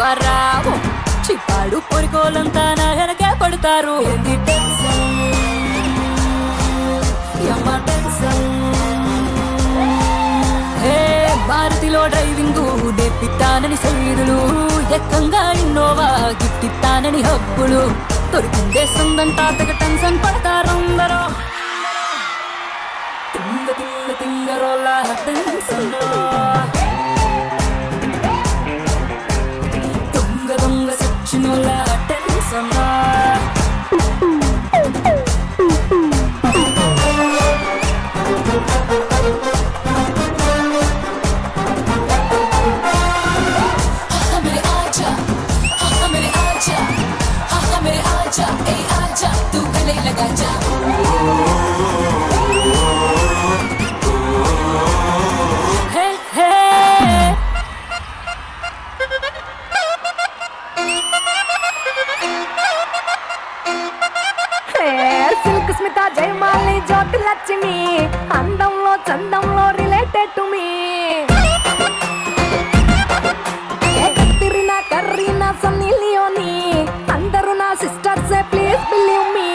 అప్పారావు చిప్పాడు పొరికోలంతా నా వెనకే పడతారు భారతిలో డ్రైవింగ్ నేర్పిస్తానని సైదులు ఎక్కంగా ఇన్నోవా గిఫ్ట్ ఇస్తానని హబ్బులు దొరికిందే సందంతా తెగ టెన్షన్ పడతారందరూ తింగ తింగ తింగరోలా టెన్షన్ దొంగ దొంగ సచ్చినోలా టెన్షన్ तू गले लगा जा हे हे सिल्क स्मिता जयमाली ज्योति लक्ष्मी अंदंलो चंदंलो related to me Katrina Kareena Sunny Leone अंदरू ना सिस्टर्स से प्लीज बिलीव मी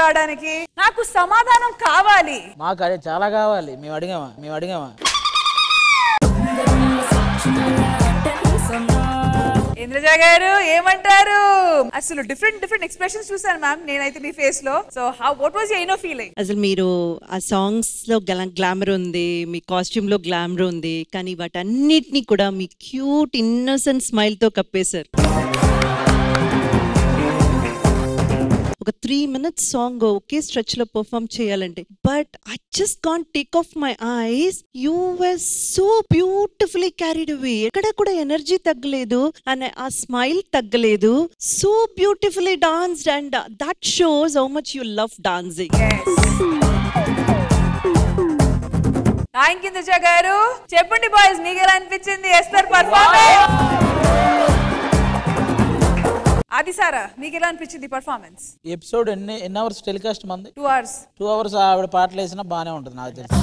రావడానికి నాకు సమాధానం కావాలి మాకు అదే చాలా కావాలి మేము అడిగామా ఇంద్రజ గారు ఏమంటారు అసలు డిఫరెంట్ ఎక్స్ప్రెషన్స్ చూసాను మ్యామ్ నేనైతే మీ ఫేస్ లో so what was your inner feeling అసలు మీరు ఆ సాంగ్స్ లో గ్లామర్ ఉంది మీ కాస్ట్యూమ్ లో గ్లామర్ ఉంది కానీ వాటన్నిటిని కూడా మీ క్యూట్ ఇన్నోసెంట్ స్మైల్ తో కప్పేశారు ఒక 3 minutes సాంగ్ ఒకే స్ట్రెచ్ లో పర్ఫామ్ చేయాలంటే, but I just can't take off my eyes. You were so beautifully carried away. ఎక్కడ కూడా ఎనర్జీ తగ్గలేదు అండ్ ఆ స్మైల్ తగ్గలేదు. So beautifully danced and that shows how much you love dancing. Thank you Disha garu. చెప్పండి boys, మీకు ఎలా అనిపించింది Esther performance? అది సారా, మీకు ఎలా అనిపించింది పర్ఫార్మెన్స్? ఎపిసోడ్ ఎన్ని అవర్స్ టెలికాస్ట్ మంది? 2 hours. 2 hours ఆవిడ పాటలు వేసినా బాగానే ఉంటుంది నాకు తెలిసి.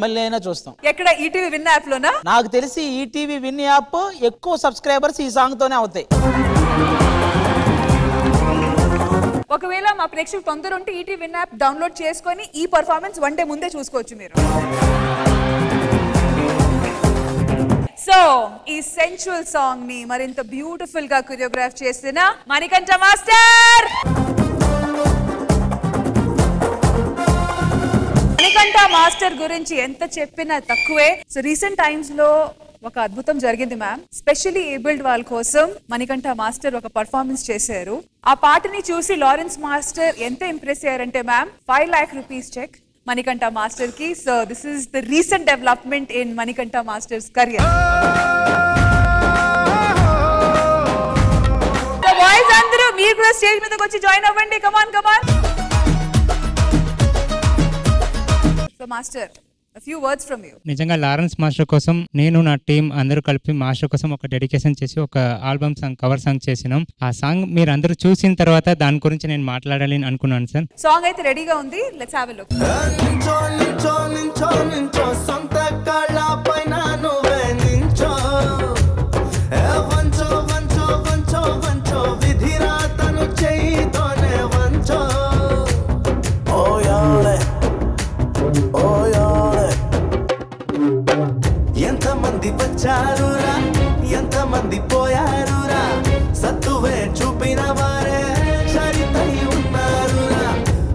మళ్ళీ అయినా చూస్తాం. ఎక్కడ ఈటీవీ విన్ యాప్ లోనా? నాకు తెలిసి ఈటీవీ విన్ యాప్ ఎక్కువ సబ్స్క్రైబర్స్ ఈ సాంగ్ తోనే అవుతాయి. ఒకవేళ మా ప్రేక్షకులు తొందర ఉంటే ఈటీవీ విన్ యాప్ డౌన్లోడ్ చేసుకొని ఈ పర్ఫార్మెన్స్ 1 day ముందే చూసుకోవచ్చు మీరు. సో ఈ సెన్చువల్ సాంగ్ ని మరింత బ్యూటిఫుల్ గా కొరియోగ్రాఫ్ చేసిన మణికంఠ మాస్టర్. మణికంఠ మాస్టర్ గురించి ఎంత చెప్పినా తక్కువే. సో రీసెంట్ టైమ్స్ లో ఒక అద్భుతం జరిగింది మ్యామ్. స్పెషల్లీ ఏబుల్డ్ వాళ్ళ కోసం మణికంఠ మాస్టర్ ఒక పర్ఫార్మెన్స్ చేశారు. ఆ పాటని చూసి లారెన్స్ మాస్టర్ ఎంత ఇంప్రెస్ అయ్యారంటే ma'am, 5 lakh rupees cheque Manikanta master కి. So this is the recent development in Manikanta master's career. Boys అందరూ మీరు కూడా స్టేజ్ మీదకి వచ్చి జాయిన్ అవ్వండి. Come on. So master, a few words from you. నిజంగా లారెన్స్ మాస్టర్ కోసం నేను నా టీం అందరూ కలిపి మాస్టర్ కోసం ఒక డెడికేషన్ చేసి ఒక ఆల్బమ్ సాంగ్, కవర్ సాంగ్ చేసినాం. ఆ సాంగ్ మీరు అందరూ చూసిన తర్వాత దాని గురించి నేను మాట్లాడాలి అనుకున్నాను సార్. సాంగ్ అయితే రెడీగా ఉంది, లెట్స్ హావ్ ఎ లుక్. ఎంతమంది వచ్చారురా, ఎంతమంది పోయారురా, సత్తువే చూపిన వారే చరితై ఉన్నారురా.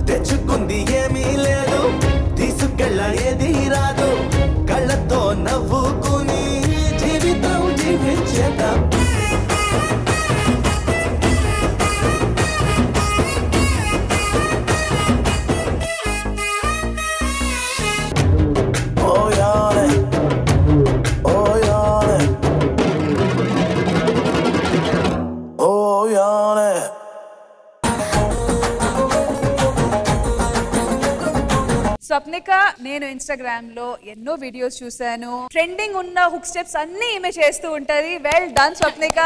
తెచ్చుకుంది ఏమీ లేదు, తీసుకెళ్ళ ఏది రాదు, కళ్ళతో నవ్వుకుని జీవితం జీవించేద్దాం. స్వప్నిక, నేను ఇన్స్టాగ్రామ్ లో ఎన్నో వీడియోస్ చూసాను. ట్రెండింగ్ ఉన్న హుక్ స్టెప్స్ అన్ని ఈమె చేస్తూ ఉంటది. Well done Swapnika.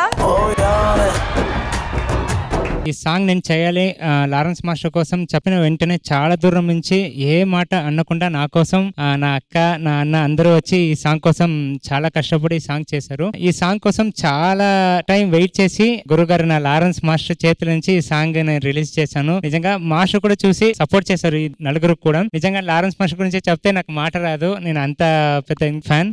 ఈ సాంగ్ నేను చేయాలి లారెన్స్ మాస్టర్ కోసం చెప్పిన వెంటనే చాలా దూరం నుంచి ఏ మాట అనకుండా నా కోసం నా అక్క, నా అన్న అందరూ వచ్చి ఈ సాంగ్ కోసం చాలా కష్టపడి ఈ సాంగ్ చేశారు. ఈ సాంగ్ కోసం చాలా టైం వెయిట్ చేసి గురుగారు నా లారెన్స్ మాస్టర్ చేతుల నుంచి ఈ సాంగ్ నేను రిలీజ్ చేశాను. నిజంగా మాస్టర్ కూడా చూసి సపోర్ట్ చేశారు ఈ నలుగురు కూడా. నిజంగా లారెన్స్ మాస్టర్ గురించి చెప్తే నాకు మాట రాదు, నేను అంత పెద్ద ఫ్యాన్.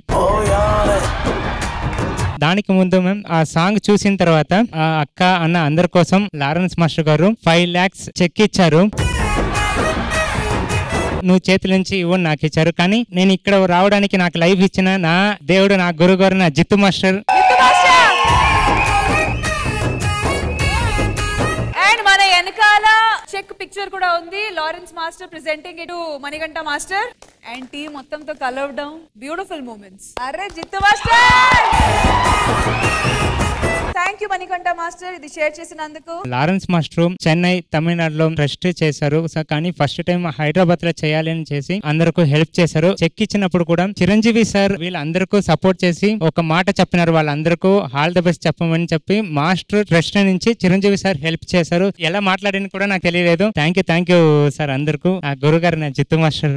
దానికి ముందు మేము ఆ సాంగ్ చూసిన తర్వాత ఆ అక్క, అన్న అందరి కోసం లారెన్స్ మాస్టర్ గారు 5 lakhs చెక్ ఇచ్చారు. నువ్వు చేతుల నుంచి ఇవ్వని నాకు ఇచ్చారు. కానీ నేను ఇక్కడ రావడానికి నాకు లైఫ్ ఇచ్చిన నా దేవుడు, నా గురువు గారు, నా జిత్తు మాస్టర్. అండ్ మన వెనకాల చెక్ పిక్చర్ కూడా ఉంది. Lawrence master presenting it to Manikanta master and team మొత్తంతో కలవడం బ్యూటిఫుల్ మూమెంట్స్. అరే Jithu master, thank you Manikanta master ఇది షేర్ చేసినందుకు. లారెన్స్ మాస్టర్ చెన్నై, తమిళనాడులో ట్రస్ట్ చేశారు. కానీ ఫస్ట్ టైం హైదరాబాద్ లో చేయాలి అని చేసి అందరికీ హెల్ప్ చేశారు. చెక్ ఇచ్చినప్పుడు కూడా చిరంజీవి సార్ వీళ్ళందరికీ సపోర్ట్ చేసి ఒక మాట చెప్పినారు, వాళ్ళందరికీ ఆల్ ది బెస్ట్ చెప్పమని చెప్పి మాస్టర్ ట్రస్ట్ నుంచి చిరంజీవి సార్ హెల్ప్ చేశారు. ఎలా మాట్లాడిన కూడా నాకు తెలియలేదు. థ్యాంక్ యూ సార్ అందరికీ. ఆ గురుగారు నా జిత్తు మాస్టర్.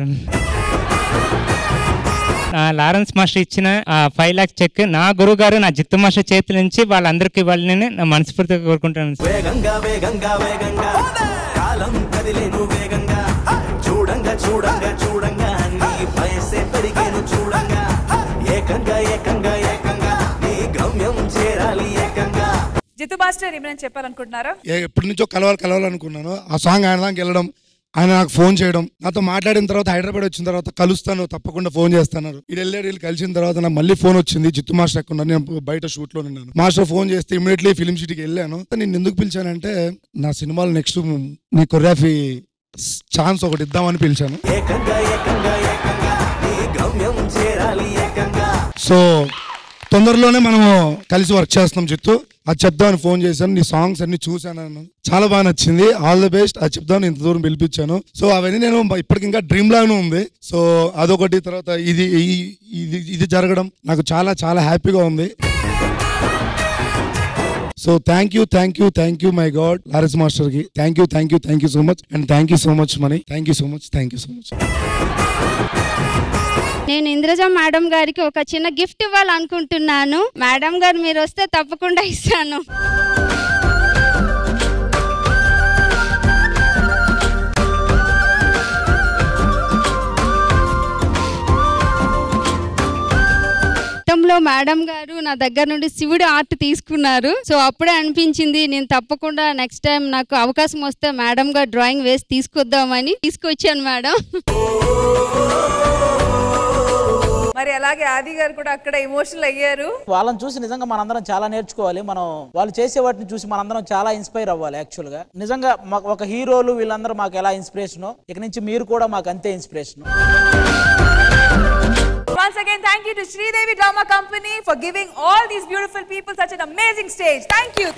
లారెన్స్ మాస్టర్ ఇచ్చిన 5 lakhs చెక్ నా గురువు గారు, నా జిత్తు మాస్టర్ చేతుల నుంచి వాళ్ళందరికీ ఇవ్వాలని నా మనస్ఫూర్తిగా కోరుకుంటాను. వేగంగా వేగంగా వేగంగా కాలం కదిలేను వేగంగా, చూడంగా చూడంగా చూడంగా నీ వయసే పెరిగేను చూడంగా, ఏకంగా ఏకంగా ఏకంగా నీ గమ్యం చేరాలి ఏకంగా. జిత్తు మాస్టర్ ఏమైనా చెప్పాలనుకుంటున్నారా? ఎప్పటి నుంచో కలవాలనుకున్నాను. ఆ సాంగ్ ఆయన దానికి వెళ్ళడం ఆయన నాకు ఫోన్ చేయడం, నాతో మాట్లాడిన తర్వాత హైదరాబాద్ వచ్చిన తర్వాత కలుస్తాను తప్పకుండా ఫోన్ చేస్తాను. వీళ్ళు కలిసిన తర్వాత నాకు మళ్ళీ ఫోన్ వచ్చింది, జిత్తు మాస్టర్ ఎక్కడ ఉన్నారు, నేను బయట షూట్ లో ఉన్నాను. మాస్టర్ ఫోన్ చేస్తే ఇమీడియట్లీ ఫిల్మ్ సిటీకి వెళ్ళాను. నేను ఎందుకు పిలిచానంటే నా సినిమాలో నెక్స్ట్ నీ కొరియోగ్రఫీ ఛాన్స్ ఒకటి ఇద్దామని పిలిచాను. సో తొందరలోనే మనము కలిసి వర్క్ చేస్తున్నాం జిత్తు, అది చెప్దామని ఫోన్ చేశాను. నీ సాంగ్స్ అన్ని చూశాను, చాలా బాగా నచ్చింది, ఆల్ ది బెస్ట్, అది చెప్దామని ఇంత దూరం పిలిపించాను. సో అవన్నీ నేను ఇప్పటికి ఇంకా డ్రీమ్ లాగానే ఉంది. సో అదొకటి, తర్వాత ఇది జరగడం నాకు చాలా చాలా హ్యాపీగా ఉంది. So thank you my god Lawrence master కి thank you so much and thank you so much money. Thank you so much. నేను ఇంద్రజ మేడం గారికి ఒక చిన్న గిఫ్ట్ ఇవ్వాలనుకుంటున్నాను. మేడం గారు మీరు వస్తే తప్పకుండా ఇస్తాను. గతంలో మేడం గారు నా దగ్గర నుండి శివుడి ఆర్ట్ తీసుకున్నారు. సో అప్పుడే అనిపించింది నేను తప్పకుండా నెక్స్ట్ టైం నాకు అవకాశం వస్తే మేడం గారు డ్రాయింగ్ వేసి తీసుకొద్దామని తీసుకొచ్చాను మేడం. మరి అలాగే ఆది గారు కూడా అక్కడ ఎమోషనల్ అయ్యారు. వాళ్ళని చూసి నిజంగా మనందరం చాలా నేర్చుకోవాలి. మనం వాళ్ళు చేసే వాటిని చూసి మనందరం చాలా ఇన్స్పైర్ అవ్వాలి. యాక్చువల్ గా నిజంగా ఒక హీరోలు వీళ్ళందరూ మాకు ఎలా ఇన్స్పిరేషన్, ఇక నుంచి మీరు కూడా మాకు అంతే inspiration. Once again, thank you to Sridevi Drama Company for giving all these beautiful people such an amazing stage. Thank you.